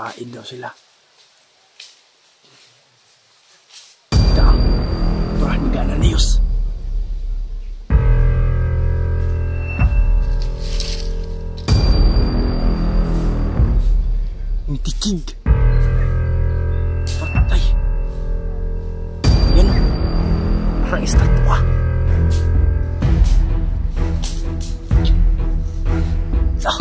Kakain daw sila. Dang. Turah negara News. Ang tikig. Patay. Yan o. Parang estatwa. Ah.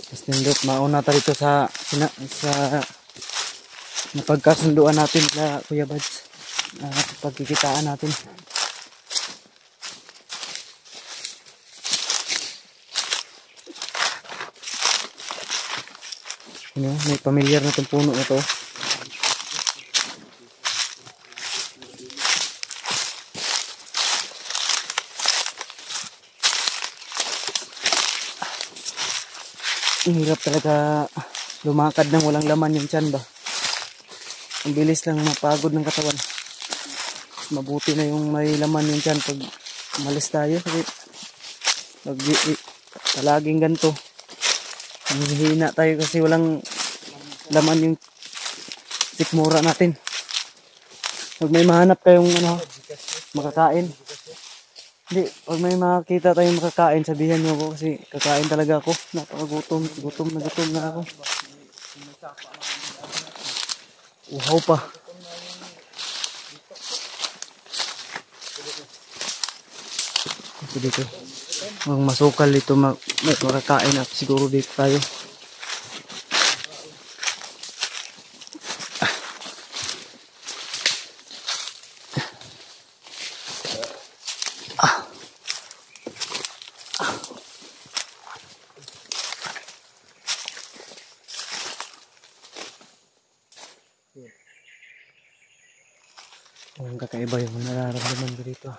Mas nindot mauna tayo dito sa napagkasunduan natin sa Kuya Bads, pagkikitaan natin. May pamilyar na itong puno na ito. Ang hirap talaga lumakad ng walang laman yung tiyan ba. Ang bilis lang mapagod ng katawan. Mabuti na yung may laman yung tiyan pag umalis tayo. Kasi pag palaging ganito, hihina tayo kasi walang laman yung sikmura natin. Pag may mahanap kayong makakain, hindi, pag may makakita tayong makakain, sabihan nyo ako kasi kakain talaga ako. Napakagutom, gutom na ako. Uhaw pa. Ito dito. Ang masukal dito, may makakain at siguro dito tayo. Ang kakaiba yung nararamdaman ko dito.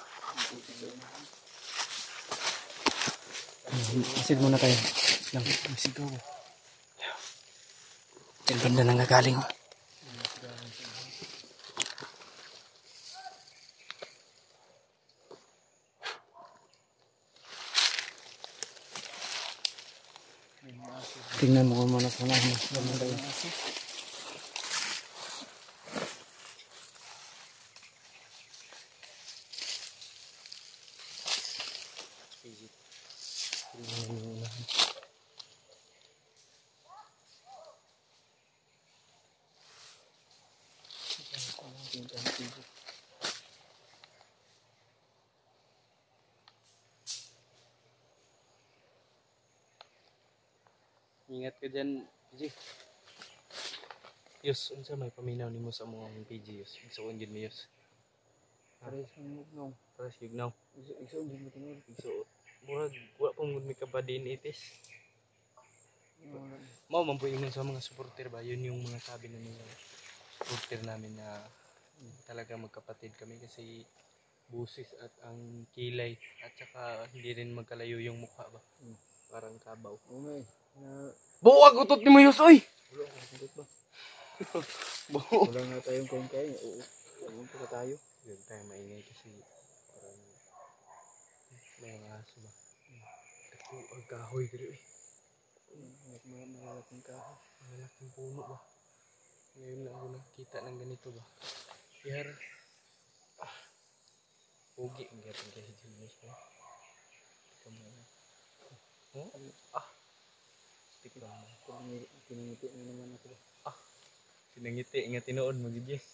Masid muna tayo. Masid ako. Ang ganda nang gagaling. Tingnan mo kung manas na tayo. Ingat ka dyan, PG. Yus, unsa may paminaw nimo sa mga PG, Yus? Igsuon dyan mo, Yus. Pares yugnaw. Pares yugnaw. Igsuon dyan mo tingol. Igsuon. Murag, wala pong may kabadin itis. Mau mampuingon sa mga supporter ba? Yun yung mga sabi ng mga supporter namin na talaga magkapatid kami kasi busis at ang kilay at saka hindi rin magkalayo yung mukha ba? Parang kabaw. Okay. Buwag utot ni mo, Yus, oy! Wala akong utot ba? Wala nga tayong kain-kain. Huwag pa tayo. Huwag tayo maingay kasi parang may mga aso ba? Ito ang kahoy dito eh. Malalaking kahoy. Malalaking puno ba? Ngayon lang ako nakita ng ganito ba? Yar. Pugi ang gatong kasi Jimis mo. Stik lang. Pinangiti na naman ako ba? Pinangiti nga tinoon mo Jimis.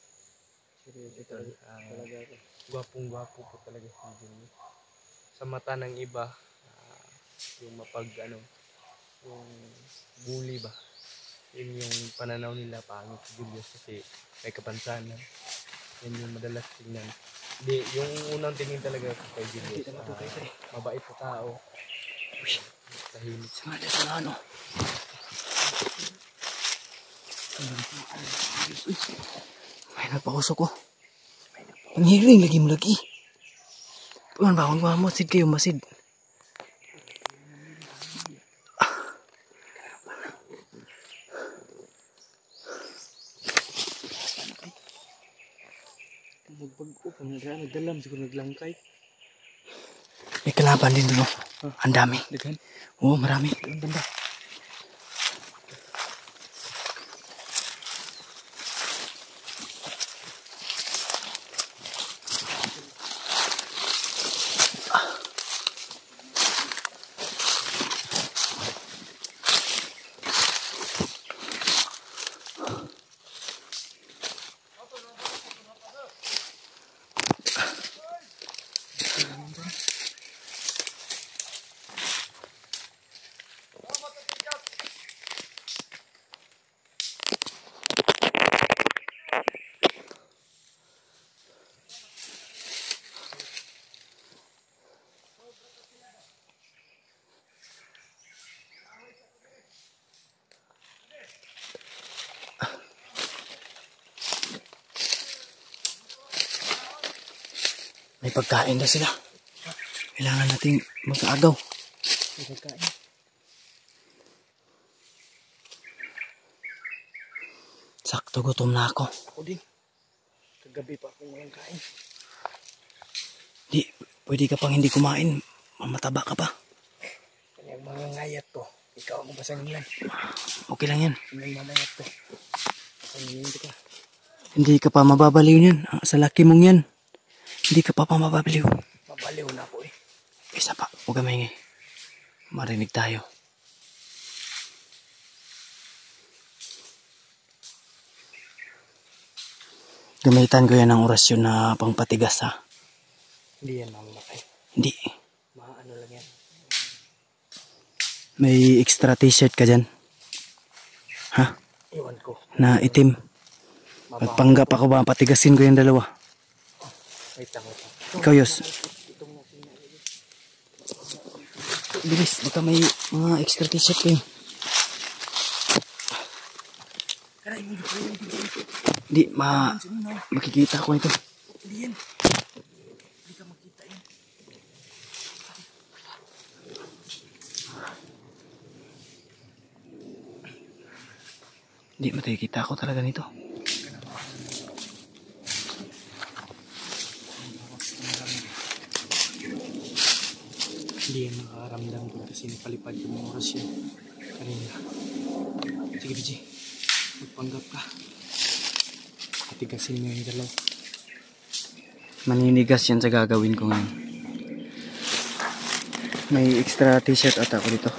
Seryoso talaga ako. Gwapong-gwapo po talaga si Jimis. Sa mata ng iba, yung yung bully ba? Yun yung pananaw nila pangit si Julius kasi may kapansanan. Yan yung madalas tingnan. Hindi, yung unang tingin talaga kay Julius. Mabait sa tao. Tahimik. Sumali sa ano. May nagpausok ko. Ang hiring lagi mo lagi. Puan ba? Huwag mo. Masid kayo. Masid. Magbago pa na dyan. Nagdalam siguro naglangkay. May kalaban din doon. Ang dami. Daghan. Oo, marami. Ang banda. May pagkain daw sila. Kailangan nating mag-aagaw. May pagkain. Sakto, gutom na ako. Ako din. Kagabi pa akong walang kain. Di, pwede ka pang hindi kumain. Mamataba ka pa. Kanyang mga ngayat to. Ikaw ang basangin lang. Okay lang yan. Kanyang mamangayat to. Basangin ka. Hindi ka pa mababaliw yan. Sa laki mong yan. Hindi ka pa mababaliw. Mabaliw na ako eh. Isa pa. Huwag ka maingay. Marinig tayo. Gamitan ko yan ng orasyon na pangpatigas ha. Hindi yan mamamatay. Hindi. Maano lang yan. May extra t-shirt ka dyan. Ha? Iwan ko. Na itim. Pagpanggap ako ba, patigasin ko yung dalawa. Wait lang, wait lang. Ikaw, Yos. Bilis, baka may mga extra t-shirt kayo. Di, makikita ko ito. Hindi yan. Hindi ka makita yan. Di, makikita ko talaga nito. Hindi yan nakakaramdam ko kasi napalipad yung mga orasyon kanina. Sige, BG. Magpanggap ka. Patigasin mo yung dalaw. Maninigas yan sa gagawin ko ngayon. May extra t-shirt ata ako dito.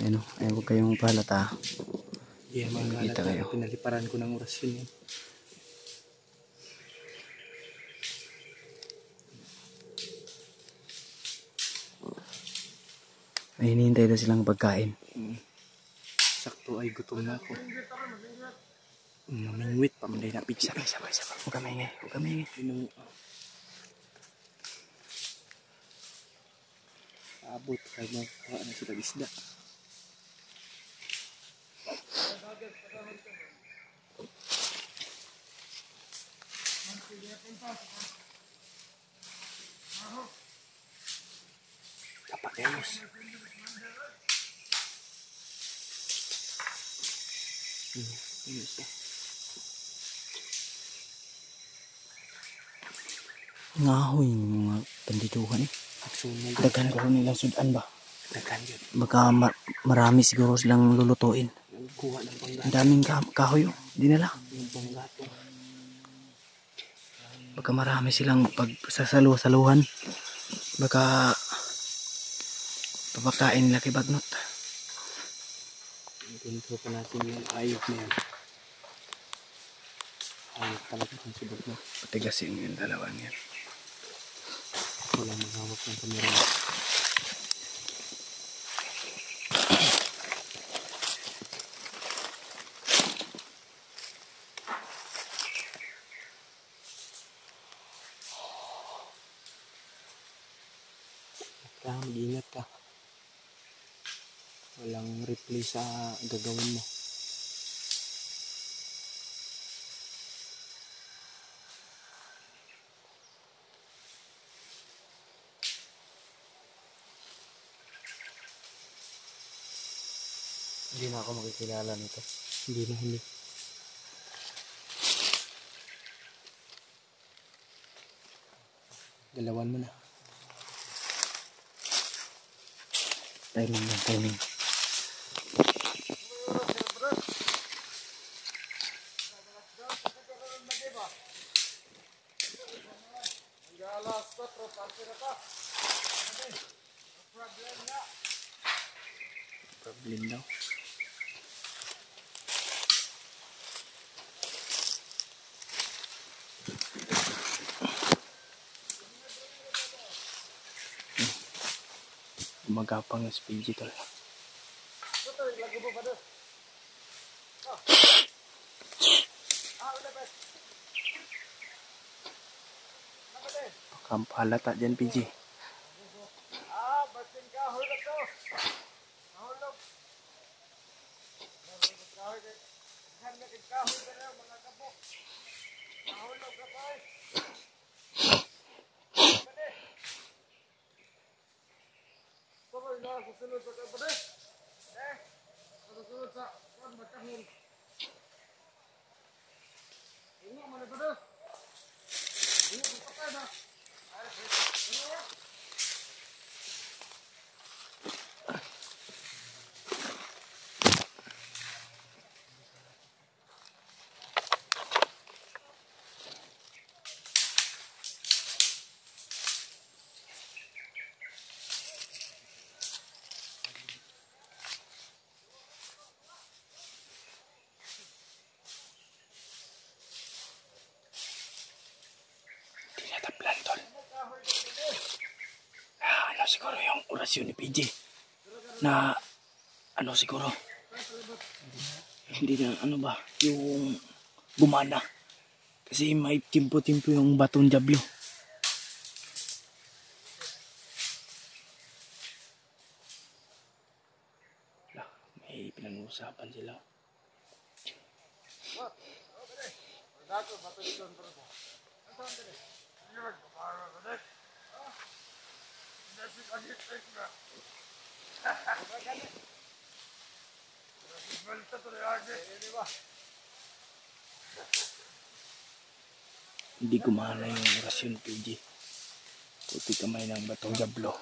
Ano, huwag kayong palata. Hindi yan mga Makikita halata. kayo. Pinaliparan ko ng orasyon yan. Ay, hinihintay na silang pagkain. Sakto ay gutom na ako. Namingwit pa, manday na pizza. Isa pa. Huwag ka maingay. Abot kahit magkakain na sila isda. Kapakayos. Ngahoy yung mga pandituhan eh. Daghan ko nila sudan ba? Daghan yun. Baka marami siguro silang lulutuin. Kuha ng panggato. Ang daming kahoy oh. Dinala. Yung panggato. Baka marami silang pagsasaluhan. Baka papakain nila kay Bagnot. Intro pa natin yung ayok na yan. Ayok talaga kung si Bagnot. Patigasin yung dalawang yan. Wala maghawak ng kamera. Mag-ingat ka. Walang replay sa gagawin mo. Hindi na ako makikilala nito. Hindi. Dalawan mo na. Timing. Problem daw. Gumagapang yung SPG talaga. Kampalata dyan, PG. Tinataplan, tol. Ano siguro yung orasyon ni PG? Na, ano siguro? Hindi na, ano ba? Yung gumana. Kasi may timpo-timpo yung batong Diablo. May pinag-uusapan sila. Hindi gumana yung orasyon, PG. Puti kamay ng batong Diablo.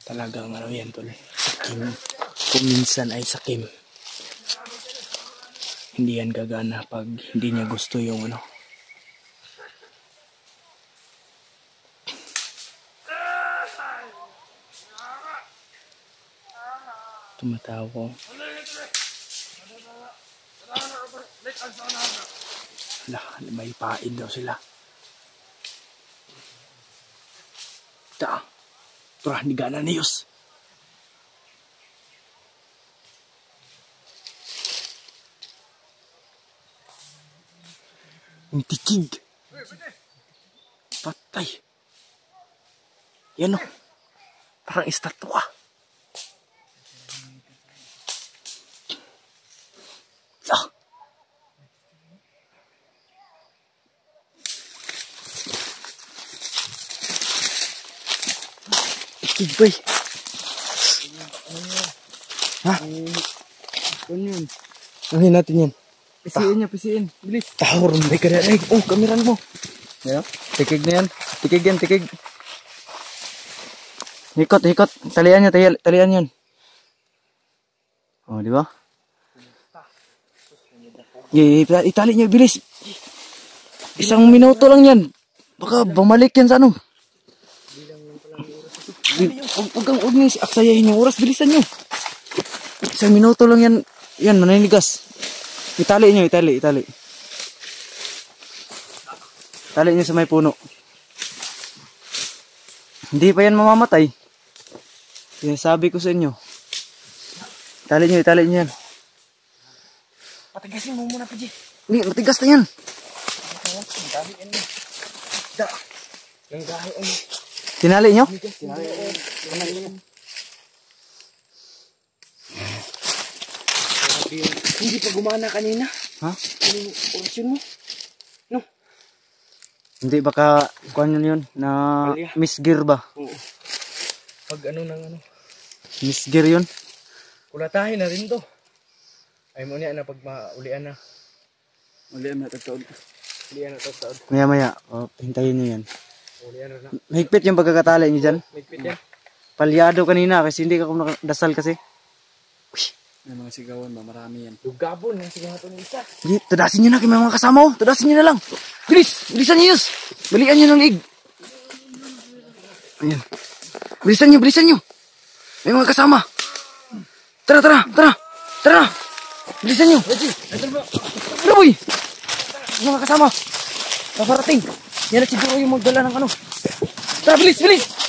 Talagang ano yan, tol. Sakim. Kung minsan ay sakim. Hindi yan gagana pag hindi niya gusto yung ano. Tumatawa ko. May pain daw sila. Turah ni gana niyos. Ang tikig. Patay. Yan o. Parang estatwa. Tikig boy. Ha? Ano yun? Ahin natin yan. Pisiin niya, pisiin. Bilis. Tahor mo ka na. Oh, kameran mo. Yeah. Tikig na yan. Tikig yan, tikig. Hikot. Talian niya, talian yan. Oh, di ba? Itali niya, bilis. Isang minuto lang yan. Baka bumalik yan sa ano. Huwag niyo aksayahin yung oras. Bilisan nyo. Isang minuto lang yan. Yan, maninigas. Itali nyo. Itali nyo sa may puno. Hindi pa yan mamamatay. Sinasabi ko sa inyo. Itali nyo yan. Patigasin mo muna, PG. Hindi, matigas na yan. Tinali nyo? Hindi pa gumana kanina. Ha? Yung orasyon mo. No? Hindi, baka kuhan yun na misgear ba? Oo. Pag ano nang ano. Misgear yun? Kulatahin na rin to. Ay mo niya na pag maulian na. Ulian na tagtaod. Ulian na taod. Maya. Oh, hintayin niyo yan. Ulian na. Mahigpit yung pagkakatali niyo dyan. Ligpit yan. Palyado kanina kasi hindi ka kumdasal kasi. May mga sigawan ba? Marami yan. Lugabon ang sigaw nato ni isa. Hindi, tudasin nyo na kay mga kasama oh. Tudasin nyo na lang. Bilis! Bilisan nyo yus! Balian nyo ng lig. Ayan. Bilisan nyo. May mga kasama. Tara! Bilisan nyo. Tara boy! May mga kasama. Paparating. Yan na siguro yung magdala ng ano. Tara, bilis!